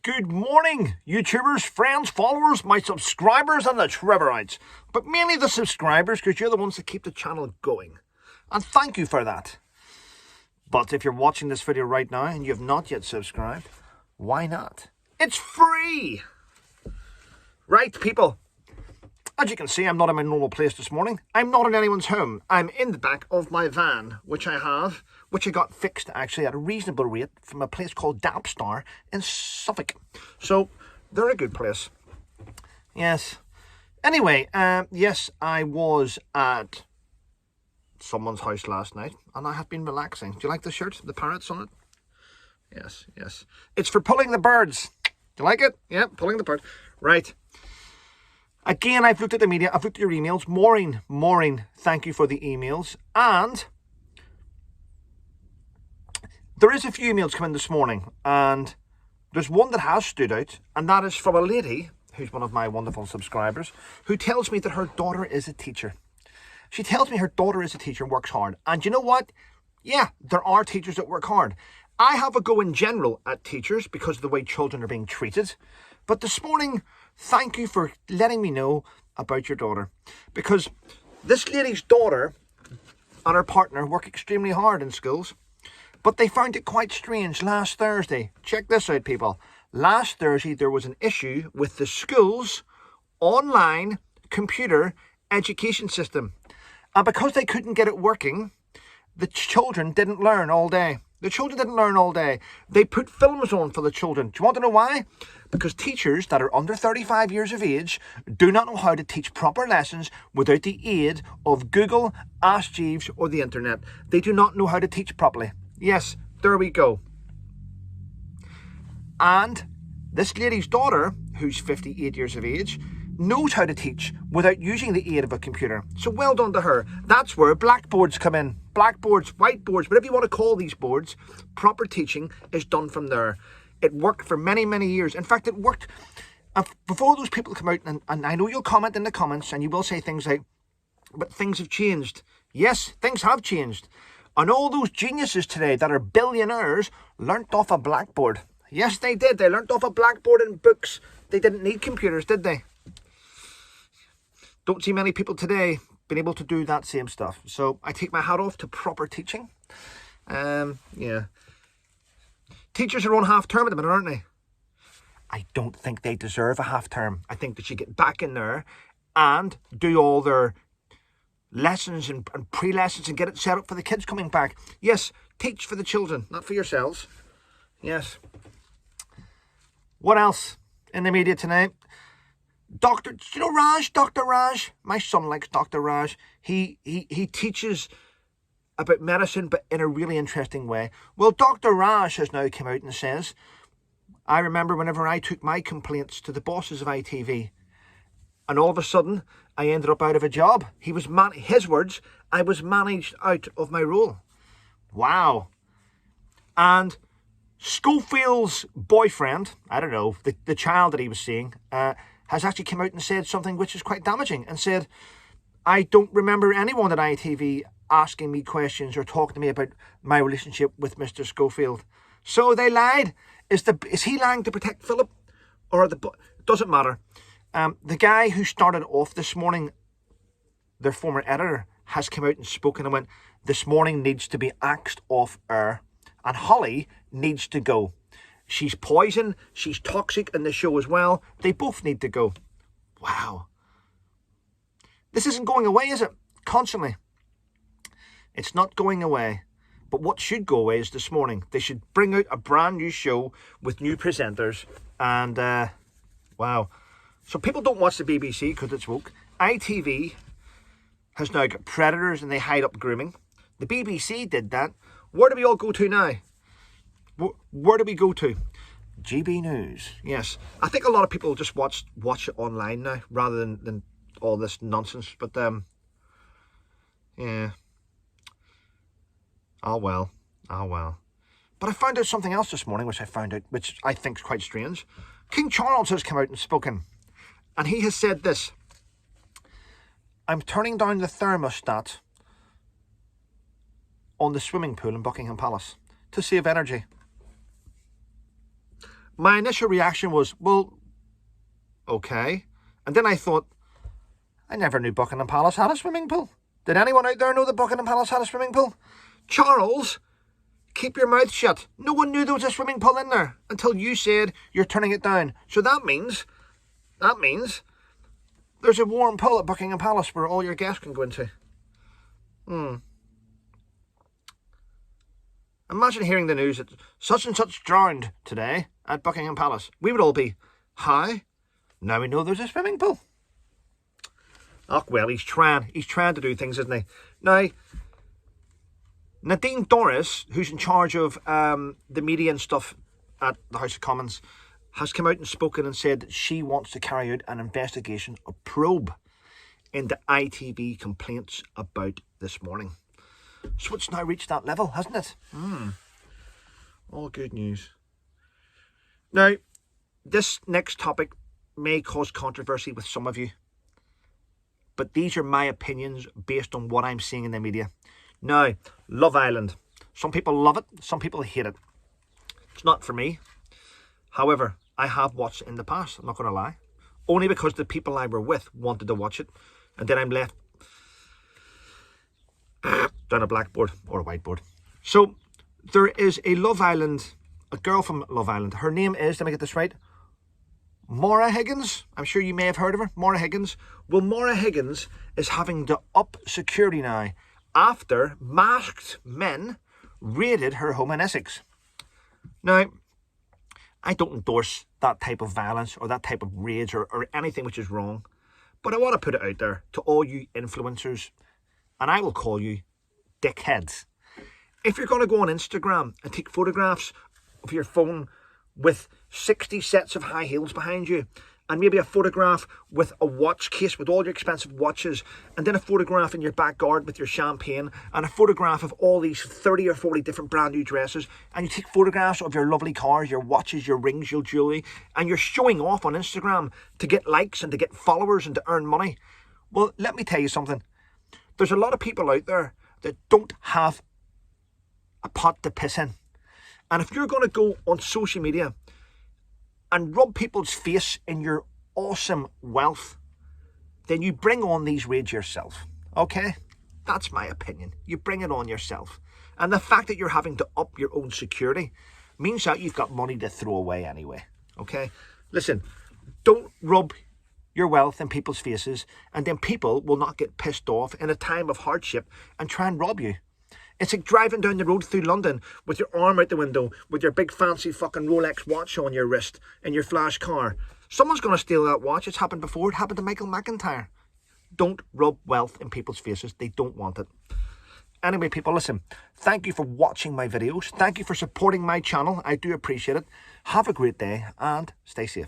Good morning, YouTubers, friends, followers, my subscribers and the Trevorites. But mainly the subscribers, because you're the ones that keep the channel going. And thank you for that. But if you're watching this video right now and you have not yet subscribed, why not? It's free! Right, people. As you can see, I'm not in my normal place this morning. I'm not in anyone's home. I'm in the back of my van, which I got fixed actually at a reasonable rate from a place called Dapstar in Suffolk. So, they're a good place. Yes. Anyway, yes, I was at someone's house last night, and I have been relaxing. Do you like the shirt? The parrots on it? Yes, yes. It's for pulling the birds. Do you like it? Yeah, pulling the bird. Right. Again, I've looked at the media, I've looked at your emails. Maureen, thank you for the emails. And there is a few emails coming this morning, and there's one that has stood out, and that is from a lady who's one of my wonderful subscribers, who tells me that her daughter is a teacher. She tells me her daughter is a teacher and works hard. And you know what? Yeah, there are teachers that work hard. I have a go in general at teachers because of the way children are being treated. But this morning, thank you for letting me know about your daughter. Because this lady's daughter and her partner work extremely hard in schools. But they found it quite strange last Thursday. Check this out, people. Last Thursday, there was an issue with the school's online computer education system. And because they couldn't get it working, the children didn't learn all day. The children didn't learn all day. They put films on for the children. Do you want to know why? Because teachers that are under 35 years of age do not know how to teach proper lessons without the aid of Google, Ask Jeeves, or the internet. They do not know how to teach properly. Yes, there we go. And this lady's daughter, who's 58 years of age, knows how to teach without using the aid of a computer. So well done to her. That's where Blackboards come in. Blackboards, whiteboards, whatever you want to call these boards, proper teaching is done from there. It worked for many, many years. In fact, it worked before those people come out, and I know you'll comment in the comments and you will say things like, but things have changed. Yes, things have changed. And all those geniuses today that are billionaires learnt off a blackboard. Yes, they did. They learnt off a blackboard and books. They didn't need computers, did they? Don't see many people today being able to do that same stuff. So I take my hat off to proper teaching. Yeah. Teachers are on half term at the minute, aren't they? I don't think they deserve a half term. I think they should get back in there and do all their lessons and pre-lessons and get it set up for the kids coming back. Yes, teach for the children, not for yourselves. Yes. What else in the media tonight? Dr. Raj? My son likes Dr. Raj. He teaches about medicine, but in a really interesting way. Well, Dr. Raj has now come out and says, I remember whenever I took my complaints to the bosses of ITV, and all of a sudden, I ended up out of a job. His words, I was managed out of my role. Wow. And Schofield's boyfriend, I don't know, the child that he was seeing, has actually come out and said something which is quite damaging and said, I don't remember anyone at ITV asking me questions or talking to me about my relationship with Mr. Schofield. So they lied. Is he lying to protect Philip? Or doesn't matter. The guy who started off this morning, their former editor, has come out and spoken and went, this morning needs to be axed off air. And Holly needs to go. She's poison, she's toxic in the show as well. They both need to go. Wow. This isn't going away, is it? Constantly. It's not going away. But what should go away is this morning. They should bring out a brand new show with new presenters. And, wow. So people don't watch the BBC because it's woke. ITV has now got predators and they hide up grooming. The BBC did that. Where do we all go to now? Where do we go to? GB News. Yes. I think a lot of people just watch it online now rather than all this nonsense. But, yeah. Oh, well. But I found out something else this morning, which I think is quite strange. King Charles has come out and spoken. And he has said this. I'm turning down the thermostat on the swimming pool in Buckingham Palace to save energy. my initial reaction was, well, okay. And then I thought, I never knew Buckingham Palace had a swimming pool. Did anyone out there know that Buckingham Palace had a swimming pool? Charles, keep your mouth shut. No one knew there was a swimming pool in there until you said you're turning it down. So that means there's a warm pool at Buckingham Palace where all your guests can go into. Imagine hearing the news that such and such drowned today at Buckingham Palace. We would all be, hi, now we know there's a swimming pool. Oh, well, he's trying to do things, isn't he? Now, Nadine Dorris, who's in charge of the media and stuff at the House of Commons, has come out and spoken and said that she wants to carry out an investigation, a probe, into ITV complaints about this morning. So it's now reached that level, hasn't it? All good news. Now, this next topic may cause controversy with some of you, but these are my opinions based on what I'm seeing in the media. Now, Love Island. Some people love it, some people hate it. It's not for me. However, I have watched it in the past, I'm not going to lie. Only because the people I were with wanted to watch it. And then I'm left down a blackboard or a whiteboard. So, there is a Love Island, a girl from Love Island. Her name is, let me get this right, Maura Higgins. I'm sure you may have heard of her, Maura Higgins. Well, Maura Higgins is having to up security now after masked men raided her home in Essex. Now, I don't endorse that type of violence or that type of rage or anything which is wrong. But I want to put it out there to all you influencers, and I will call you dickheads. If you're going to go on Instagram and take photographs of your phone with 60 sets of high heels behind you, and maybe a photograph with a watch case with all your expensive watches, and then a photograph in your back garden with your champagne, and a photograph of all these 30 or 40 different brand new dresses, and you take photographs of your lovely cars, your watches, your rings, your jewellery, and you're showing off on Instagram to get likes and to get followers and to earn money. Well, let me tell you something. There's a lot of people out there that don't have a pot to piss in. And if you're going to go on social media and rub people's face in your awesome wealth, then you bring on these raids yourself, okay? That's my opinion. You bring it on yourself. And the fact that you're having to up your own security means that you've got money to throw away anyway, okay? Listen, don't rub your wealth in people's faces, and then people will not get pissed off in a time of hardship and try and rob you. It's like driving down the road through London with your arm out the window, with your big fancy fucking Rolex watch on your wrist in your flash car. Someone's going to steal that watch. It's happened before. It happened to Michael McIntyre. Don't rub wealth in people's faces. They don't want it. Anyway, people, listen. Thank you for watching my videos. Thank you for supporting my channel. I do appreciate it. Have a great day and stay safe.